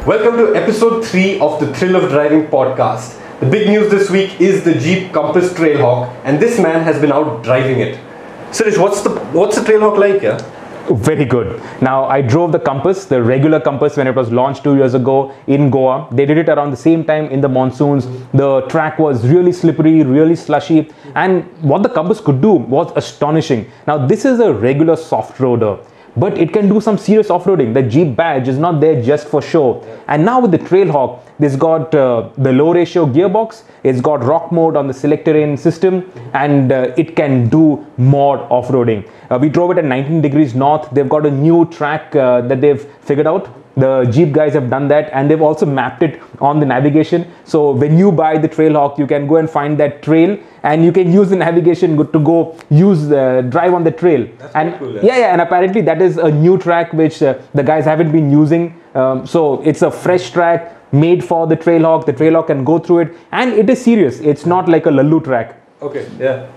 Welcome to episode 3 of the Thrill of Driving podcast. The big news this week is the Jeep Compass Trailhawk, and this man has been out driving it. Sirish, what's the Trailhawk like, yeah? Very good. Now, I drove the Compass, the regular Compass, when it was launched 2 years ago in Goa. They did it around the same time in the monsoons. The track was really slippery, really slushy, and what the Compass could do was astonishing. Now, this is a regular soft roader, but it can do some serious off-roading. The Jeep badge is not there just for show. And now with the Trailhawk, it's got the low ratio gearbox, it's got rock mode on the select terrain system, and it can do more off-roading. We drove it at 19 degrees north. They've got a new track that they've figured out. The Jeep guys have done that, and they've also mapped it on the navigation. So when you buy the Trailhawk, you can go and find that trail, and you can use the navigation to go drive on the trail. That's and cool, yeah, and apparently that is a new track which the guys haven't been using. So it's a fresh track made for the Trailhawk. The Trailhawk can go through it, and it is serious. It's not like a laloo track. Okay, yeah.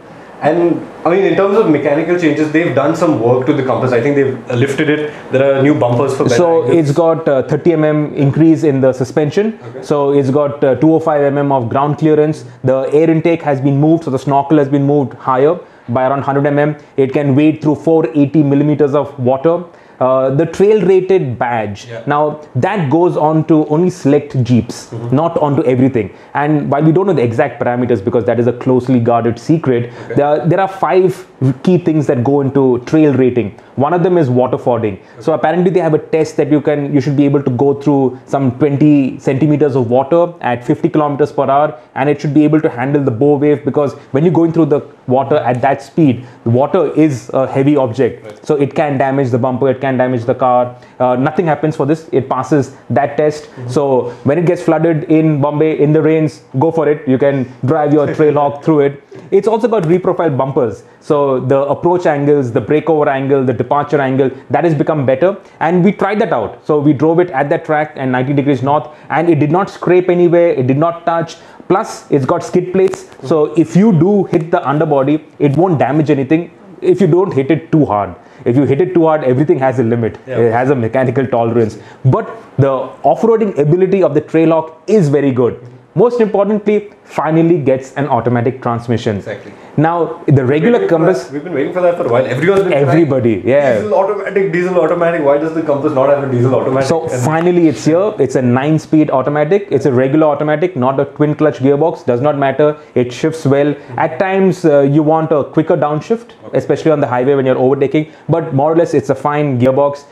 And I mean, in terms of mechanical changes, they've done some work to the Compass. I think they've lifted it. There are new bumpers for better So angles. it's got 30 mm increase in the suspension. Okay. So it's got 205 mm of ground clearance. The air intake has been moved, so the snorkel has been moved higher by around 100 mm. It can wade through 480 millimeters of water. The trail rated badge, now that goes on to only select Jeeps, not onto everything. And while we don't know the exact parameters because that is a closely guarded secret, there are 5 key things that go into trail rating. One of them is water fording. So apparently they have a test that you should be able to go through some 20 centimeters of water at 50 kilometers per hour, and it should be able to handle the bow wave, because when you're going through the water at that speed, the water is a heavy object. So it can damage the bumper, it can damage the car. Nothing happens for this. It passes that test. So when it gets flooded in Bombay in the rains, go for it. You can drive your Trailhawk through it. It's also got reprofiled bumpers. So the approach angles, the breakover angle, the departure angle, that has become better. And we tried that out. So we drove it at that track and 90 degrees north, and it did not scrape anywhere. It did not touch. Plus, it's got skid plates. So if you do hit the underbody, it won't damage anything if you don't hit it too hard. If you hit it too hard, everything has a limit. It has a mechanical tolerance. But the off-roading ability of the Trailhawk is very good. Most importantly, finally gets an automatic transmission. Exactly. Now, the regular Compass... We've been waiting for that for a while. Everybody, yeah. Diesel automatic. Why does the Compass not have a diesel automatic? So finally it's here. It's a 9-speed automatic. It's a regular automatic, not a twin clutch gearbox. Does not matter. It shifts well. At times you want a quicker downshift, especially on the highway when you're overtaking. But more or less it's a fine gearbox.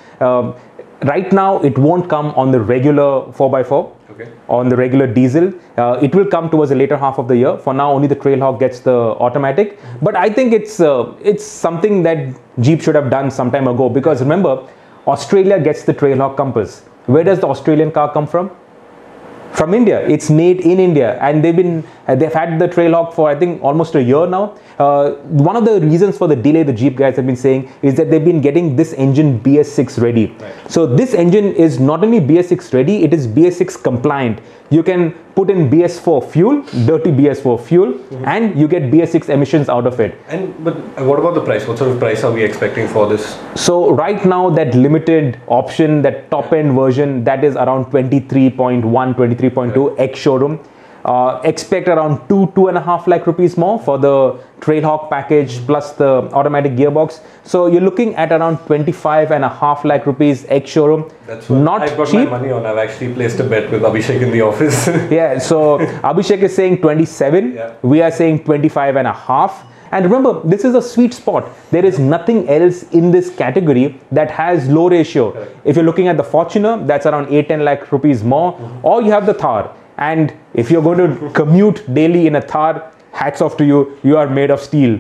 Right now it won't come on the regular 4x4. On the regular diesel. It will come towards the later half of the year. For now, only the Trailhawk gets the automatic. But I think it's something that Jeep should have done some time ago, because remember, Australia gets the Trailhawk Compass. Where does the Australian car come from? From India. It's made in India, and they've had the Trailhawk for I think almost a year now. One of the reasons for the delay the Jeep guys have been saying is that they've been getting this engine BS6 ready. So this engine is not only BS6 ready, it is BS6 compliant. You can put in BS4 fuel, dirty BS4 fuel, and you get BS6 emissions out of it. But what about the price? What sort of price are we expecting for this? So right now, that limited option, that top end version, that is around 23.1, 23.2 ex-showroom. Expect around 2.5 lakh rupees more for the Trailhawk package plus the automatic gearbox. So you're looking at around 25.5 lakh rupees ex-showroom. That's what not I've got cheap. my money on. I've actually placed a bet with Abhishek in the office. Yeah, so Abhishek is saying 27. We are saying 25.5. And remember, this is a sweet spot. There is nothing else in this category that has low ratio. If you're looking at the Fortuner, that's around 8-10 lakh rupees more. Or you have the Thar. And if you're going to commute daily in a Thar, hats off to you. You are made of steel.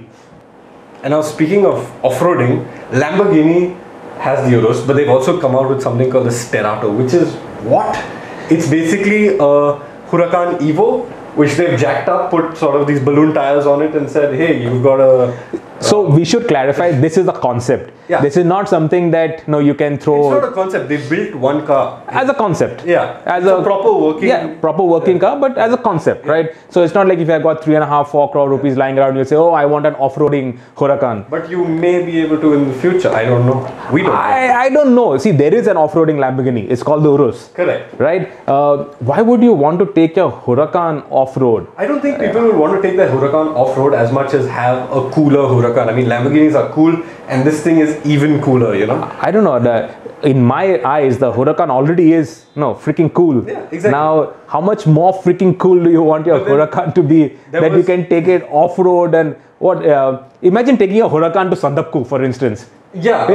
And now speaking of off-roading, Lamborghini has the Euros, but they've also come out with something called the Sterrato, which is what? It's basically a Huracan Evo, which they've jacked up, put sort of these balloon tires on it and said, hey, you've got a So we should clarify, this is a concept. Yeah. This is not something that you can throw. It's not a concept. They built one car As a concept. Yeah. As a proper working. Yeah, proper working car, but as a concept, right? So it's not like if you have got 3.5-4 crore rupees lying around, you say, oh, I want an off-roading Huracan. But you may be able to in the future. I don't know. We don't know. I don't know. See, there is an off-roading Lamborghini. It's called the Urus. Correct. Right? Why would you want to take your Huracan off-road? I don't think people will want to take their Huracan off-road as much as have a cooler Huracan. I mean, Lamborghinis are cool, and this thing is even cooler, I don't know. In my eyes, the Huracan already is freaking cool. Yeah, exactly. Now, how much more freaking cool do you want your Huracan to be that you can take it off-road and what? Imagine taking a Huracan to Sandakku, for instance. Yeah.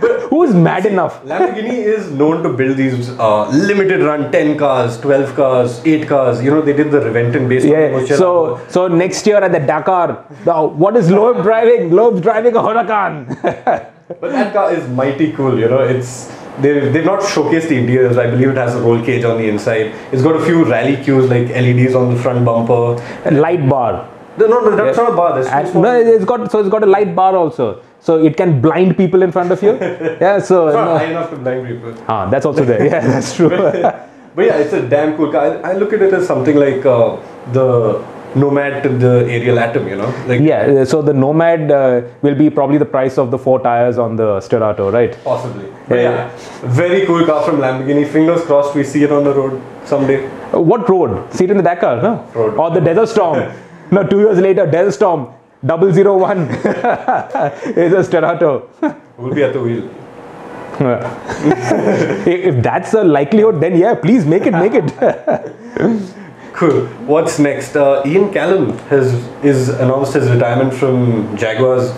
But who's mad enough? Lamborghini is known to build these limited run 10 cars, 12 cars, 8 cars. They did the Reventon based on so next year at the Dakar, what is Loeb driving? Loeb's driving a Huracan. But that car is mighty cool, They've not showcased the interiors. I believe it has a roll cage on the inside. It's got a few rally cues like LEDs on the front bumper. A light bar. No, that's not a bar. It's got a light bar also. So it can blind people in front of you. Yeah, so it's not high enough to blind people. That's also there. Yeah, that's true. But yeah, it's a damn cool car. I look at it as something like the Nomad to the Ariel Atom, So the Nomad will be probably the price of the 4 tires on the Sterrato, right? Possibly. But yeah, very cool car from Lamborghini. Fingers crossed we see it on the road someday. What road? See it in the Dakar, no? Road. Or the Desert Storm. No, 2 years later, Desert Storm 001 is a Sterrato. We'll be at the wheel. If that's the likelihood, then yeah, please make it. Cool. What's next? Ian Callum is announced his retirement from Jaguar's.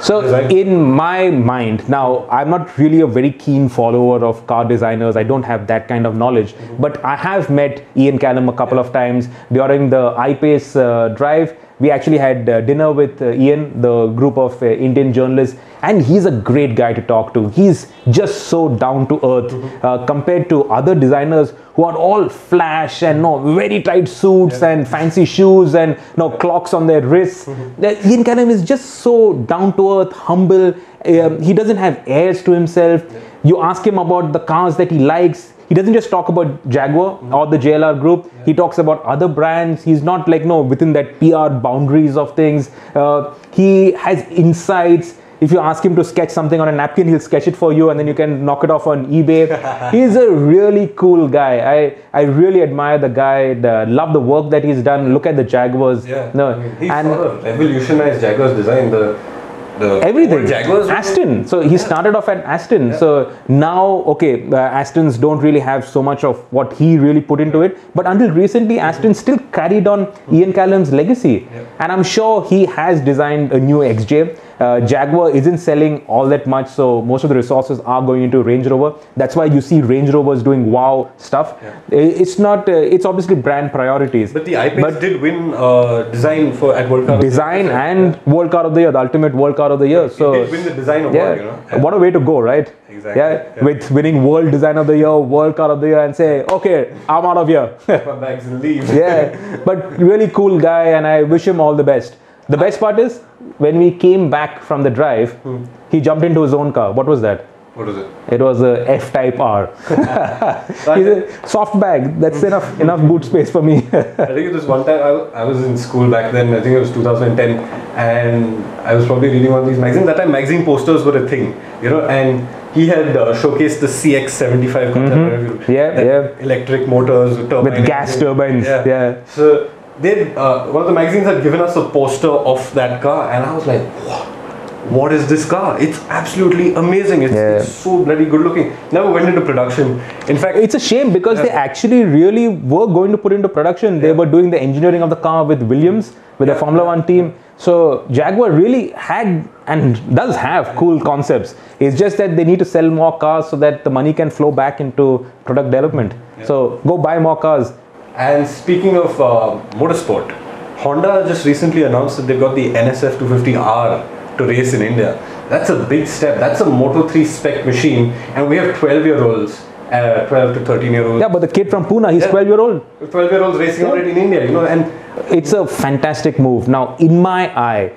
So in my mind, now I'm not really a very keen follower of car designers. I don't have that kind of knowledge, but I have met Ian Callum a couple of times during the iPace drive. We actually had dinner with Ian, the group of Indian journalists, and he's a great guy to talk to. He's just so down to earth compared to other designers who are all flash and very tight suits and fancy shoes and clocks on their wrists. Ian Callum is just so down to earth, humble. He doesn't have airs to himself. You ask him about the cars that he likes. He doesn't just talk about Jaguar or the JLR group. He talks about other brands. He's not like within that PR boundaries of things. He has insights. If you ask him to sketch something on a napkin, he'll sketch it for you and then you can knock it off on eBay. He's a really cool guy. I really admire the guy. Love the work that he's done. Look at the Jaguars. Yeah. He sort of revolutionized Jaguar's design. Everything. Aston. So he started off at Aston. Yeah. So now, Astons don't really have so much of what he really put into it. But until recently, Aston still carried on Ian Callum's legacy. Yeah. And I'm sure he has designed a new XJ. Jaguar isn't selling all that much, so most of the resources are going into Range Rover. That's why you see Range Rovers doing wow stuff. Yeah. It's not. It's obviously brand priorities. But the iPace did win design at World Car. Design and World Car of the Year, the ultimate World Car of the Year. So it did win the design award. What a way to go, right? Exactly. Yeah, with winning World Design of the Year, World Car of the Year, and say, okay, I'm out of here. Pack my bags and leave. Yeah, but really cool guy, and I wish him all the best. The best part is, when we came back from the drive, he jumped into his own car. What was that? What was it? It was a F-Type R. He's a soft bag. That's enough boot space for me. I think this one time I was in school back then. I think it was 2010, and I was probably reading one of these magazines. That time, magazine posters were a thing, and he had showcased the CX-75 concept. Electric motors with gas turbines. Yeah. So one of the magazines had given us a poster of that car, and I was like, what is this car? It's absolutely amazing. It's so bloody good looking. Never went into production. In fact, it's a shame because they actually really were going to put into production. They were doing the engineering of the car with Williams, with the Formula One team. So Jaguar really had and does have cool concepts. It's just that they need to sell more cars so that the money can flow back into product development. So go buy more cars. And speaking of motorsport, Honda just recently announced that they've got the NSF 250R to race in India. That's a big step. That's a Moto3 spec machine, and we have 12-year-olds, 12 to 13-year-olds. Yeah, but the kid from Pune, he's 12-year-old. 12-year-olds racing already in India, and It's a fantastic move. Now, in my eye,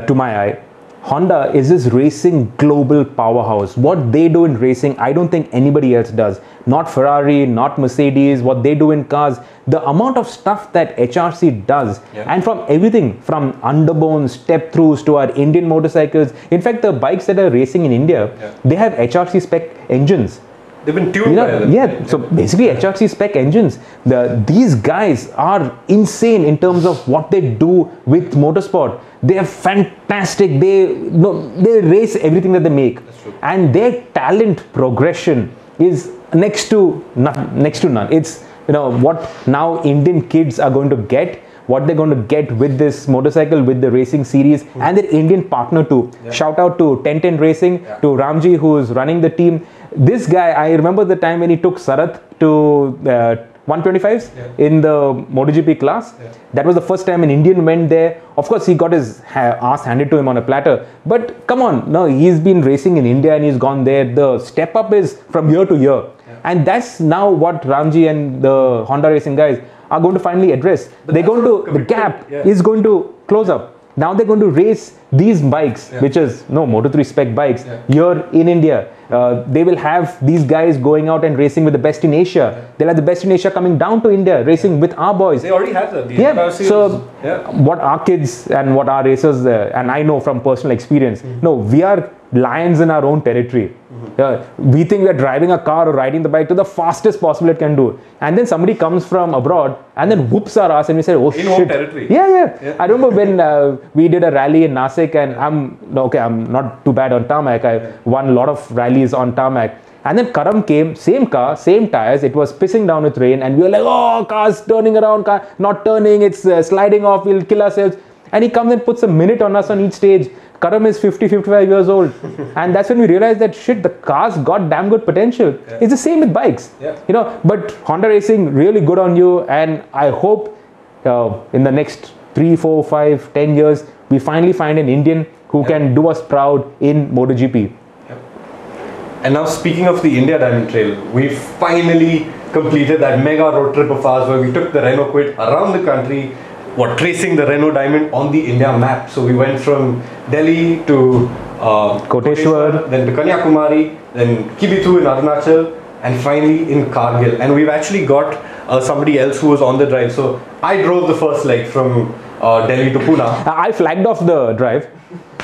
to my eye, Honda is this racing global powerhouse. What they do in racing, I don't think anybody else does. Not Ferrari, not Mercedes, what they do in cars. The amount of stuff that HRC does, and from everything from underbones, step-throughs to our Indian motorcycles. In fact, the bikes that are racing in India, they have HRC spec engines. They've been tuned by them. Yeah, so basically HRC spec engines. These guys are insane in terms of what they do with motorsport. They are fantastic. They race everything that they make. And their talent progression is next to none. It's what now Indian kids are going to get, what they're going to get with this motorcycle, with the racing series, and their Indian partner too. Shout out to 1010 Racing, to Ramji, who is running the team. This guy, I remember the time when he took Sarath to 125s in the MotoGP class. That was the first time an Indian went there. Of course, he got his ass handed to him on a platter. But come on, no, he's been racing in India and he's gone there. The step up is from year to year. And that's now what Ramji and the Honda Racing guys are going to finally address. They're going to, the gap is going to close up. Now they're going to race these bikes, which is Moto3 spec bikes, here in India. They will have these guys going out and racing with the best in Asia. They'll have the best in Asia coming down to India, racing with our boys. They already have that. So what our kids and what our racers, and I know from personal experience, we are lions in our own territory. We think we are driving a car or riding the bike to the fastest possible it can do. And then somebody comes from abroad and then whoops our ass and we say, oh shit. In home territory. Yeah. I remember when we did a rally in Nasik, and I'm not too bad on tarmac. I won a lot of rallies on tarmac. And then Karam came, same car, same tires. It was pissing down with rain and we were like, oh, car's turning around, car not turning, it's sliding off, we'll kill ourselves. And he comes and puts a minute on us on each stage. Karam is 55 years old. And that's when we realized that shit, the car's got damn good potential. It's the same with bikes. But Honda Racing, really good on you. And I hope in the next 3, 4, 5, 10 years, we finally find an Indian who can do us proud in MotoGP. And now, speaking of the India Diamond Trail, we finally completed that mega road trip of ours where we took the Renault Kwid around the country, tracing the Renault Diamond on the India map. So we went from Delhi to Koteshwar, then to Kanyakumari, then Kibithu in Arunachal, and finally in Kargil. And we've actually got somebody else who was on the drive. So I drove the first leg from Delhi to Pune. I flagged off the drive.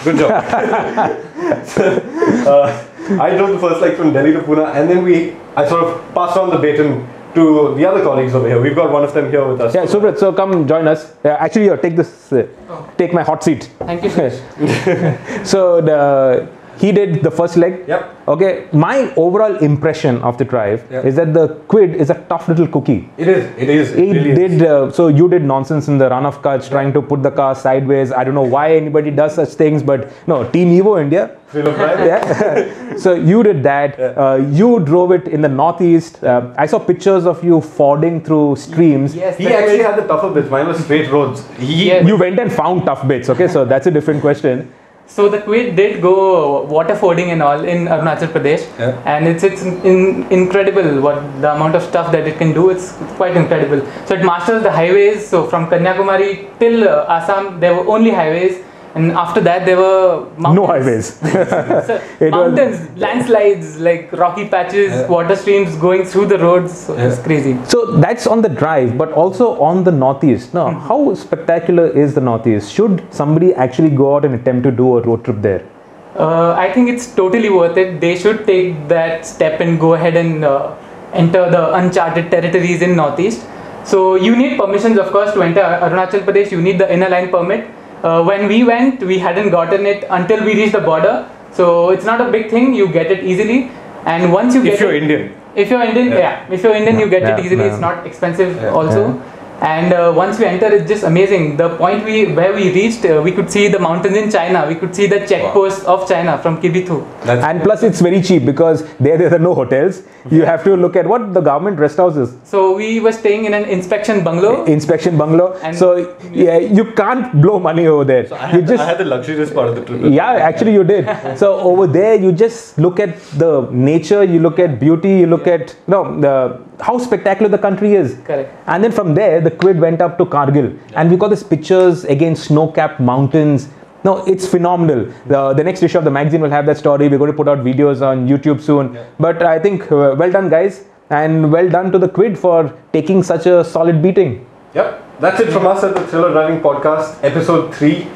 Good job. I drove the first leg from Delhi to Pune, and then I sort of passed on the baton to the other colleagues over here. We've got one of them here with us. Yeah, Subrat, so come join us. Actually, here, take this, take my hot seat. Thank you, Sirish. So he did the first leg. Yep. Okay, my overall impression of the drive is that the Kwid is a tough little cookie. It is. It really is. So you did nonsense in the run of cuts, trying to put the car sideways. I don't know why anybody does such things, but no, Team Evo India. So you did that. You drove it in the northeast. I saw pictures of you fording through streams. Yes, he actually had the tougher bits. Mine was straight roads. You went and found tough bits. Okay, so that's a different question. So the Kwid did go water fording and all in Arunachal Pradesh, and it's incredible what the amount of stuff that it can do. It's quite incredible. So it masters the highways. So from Kanyakumari till Assam, there were only highways, and after that there were mountains. No highways. So mountains, landslides, like rocky patches, water streams going through the roads. So it's crazy. So that's on the drive, but also on the northeast. Now, how spectacular is the northeast? Should somebody actually go out and attempt to do a road trip there? I think it's totally worth it. They should take that step and go ahead and enter the uncharted territories in northeast. So you need permissions, of course, to enter Arunachal Pradesh. You need the inner line permit. When we went, we hadn't gotten it until we reached the border. So it's not a big thing. You get it easily. And once you get if you're Indian. If you're Indian, if you're Indian, you get it easily. It's not expensive also. And once we enter, it's just amazing. The point where we reached, we could see the mountains in China. We could see the checkpost of China from Kibithu. And plus, it's very cheap because there are no hotels. You have to look at what the government rest house is. So we were staying in an inspection bungalow. And so you can't blow money over there. So I had the luxurious part of the trip. Yeah, actually you did. So over there, you just look at the nature, you look at beauty, you look at how spectacular the country is. Correct. And then from there, the the Kwid went up to Kargil, and we got these pictures against snow-capped mountains. No, it's phenomenal. The next issue of the magazine will have that story. We're going to put out videos on YouTube soon. Yeah. But I think well done, guys, and well done to the Kwid for taking such a solid beating. Yep, that's it from us at the Thriller Driving Podcast, episode 3.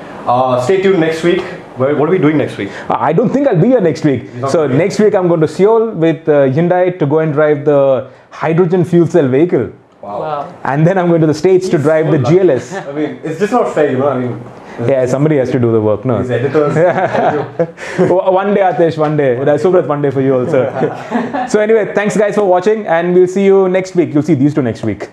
Stay tuned next week. What are we doing next week? I don't think I'll be here next week. So next week I'm going to Seoul with Hyundai to go and drive the hydrogen fuel cell vehicle. Wow. And then I'm going to the States to drive the GLS. I mean, it's just not fair, I mean. Yeah, somebody has to do the work, no? These editors. One day, Atesh, one day. Subrat, one day for you also. So anyway, thanks guys for watching, and we'll see you next week. You'll see these two next week.